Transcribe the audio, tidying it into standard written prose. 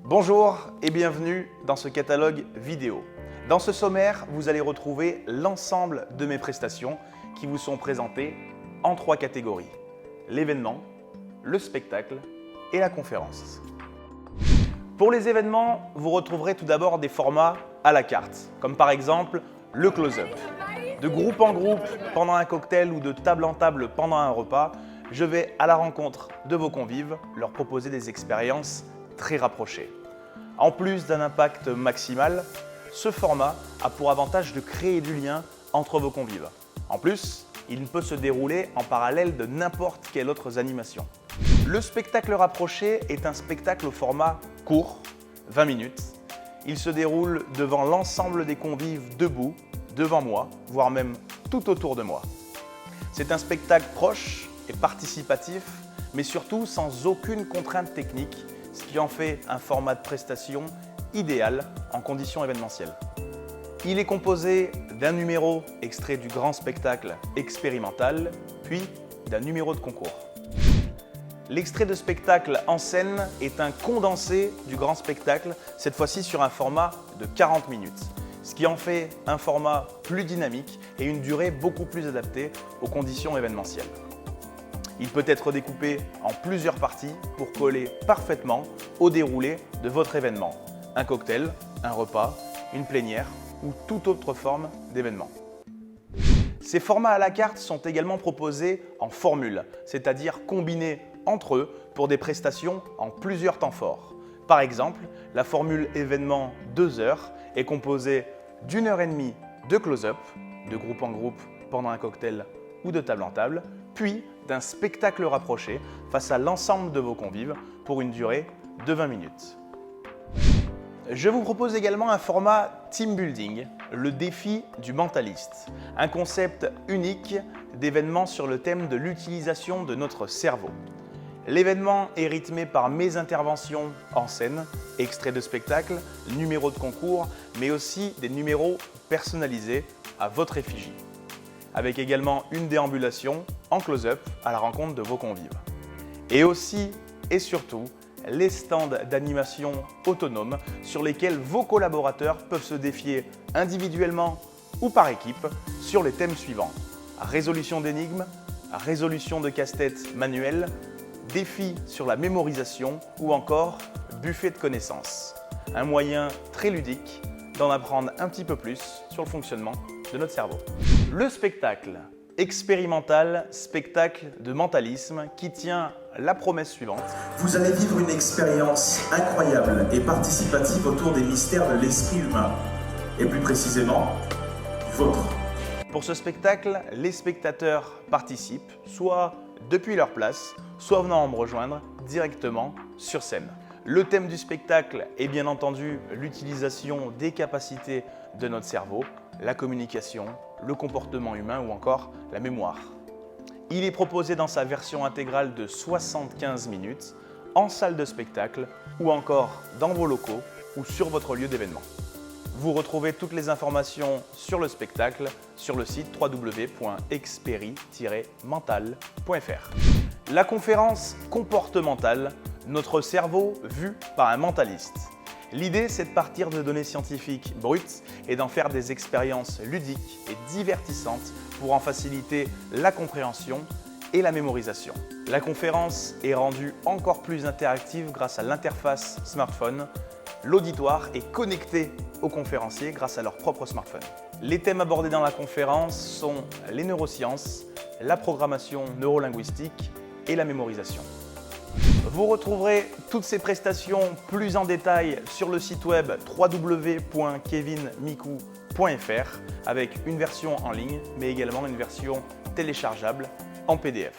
Bonjour et bienvenue dans ce catalogue vidéo. Dans ce sommaire, vous allez retrouver l'ensemble de mes prestations qui vous sont présentées en 3 catégories. L'événement, le spectacle et la conférence. Pour les événements, vous retrouverez tout d'abord des formats à la carte, comme par exemple le close-up. De groupe en groupe pendant un cocktail ou de table en table pendant un repas, je vais à la rencontre de vos convives leur proposer des expériences très rapprochées. En plus d'un impact maximal, ce format a pour avantage de créer du lien entre vos convives. En plus, il peut se dérouler en parallèle de n'importe quelle autre animation. Le spectacle rapproché est un spectacle au format court, 20 minutes. Il se déroule devant l'ensemble des convives debout, devant moi, voire même tout autour de moi. C'est un spectacle proche et participatif, mais surtout sans aucune contrainte technique, ce qui en fait un format de prestation idéal en conditions événementielles. Il est composé d'un numéro extrait du grand spectacle expérimental, puis d'un numéro de concours. L'extrait de spectacle en scène est un condensé du grand spectacle, cette fois-ci sur un format de 40 minutes, ce qui en fait un format plus dynamique et une durée beaucoup plus adaptée aux conditions événementielles. Il peut être découpé en plusieurs parties pour coller parfaitement au déroulé de votre événement, un cocktail, un repas, une plénière ou toute autre forme d'événement. Ces formats à la carte sont également proposés en formule, c'est-à-dire combinés entre eux pour des prestations en plusieurs temps forts. Par exemple, la formule événement 2 heures est composée d'1 heure et demie de close-up, de groupe en groupe pendant un cocktail ou de table en table, puis d'un spectacle rapproché face à l'ensemble de vos convives pour une durée de 20 minutes. Je vous propose également un format team building, le défi du mentaliste, un concept unique d'événement sur le thème de l'utilisation de notre cerveau. L'événement est rythmé par mes interventions en scène, extraits de spectacle, numéros de concours, mais aussi des numéros personnalisés à votre effigie, avec également une déambulation en close-up à la rencontre de vos convives. Et aussi et surtout, les stands d'animation autonomes sur lesquels vos collaborateurs peuvent se défier individuellement ou par équipe sur les thèmes suivants: résolution d'énigmes, résolution de casse-tête manuel, défi sur la mémorisation ou encore buffet de connaissances. Un moyen très ludique d'en apprendre un petit peu plus sur le fonctionnement de notre cerveau. Le spectacle expérimental, spectacle de mentalisme qui tient la promesse suivante. Vous allez vivre une expérience incroyable et participative autour des mystères de l'esprit humain, et plus précisément, du vôtre. Pour ce spectacle, les spectateurs participent soit depuis leur place, soit venant me rejoindre directement sur scène. Le thème du spectacle est bien entendu l'utilisation des capacités de notre cerveau, la communication, le comportement humain ou encore la mémoire. Il est proposé dans sa version intégrale de 75 minutes, en salle de spectacle ou encore dans vos locaux ou sur votre lieu d'événement. Vous retrouvez toutes les informations sur le spectacle sur le site www.experi-mental.fr. La conférence comportementale, notre cerveau vu par un mentaliste. L'idée, c'est de partir de données scientifiques brutes et d'en faire des expériences ludiques et divertissantes pour en faciliter la compréhension et la mémorisation. La conférence est rendue encore plus interactive grâce à l'interface smartphone. L'auditoire est connecté aux conférenciers grâce à leur propre smartphone. Les thèmes abordés dans la conférence sont les neurosciences, la programmation neurolinguistique et la mémorisation. Vous retrouverez toutes ces prestations plus en détail sur le site web www.kevinmicou.fr avec une version en ligne, mais également une version téléchargeable en PDF.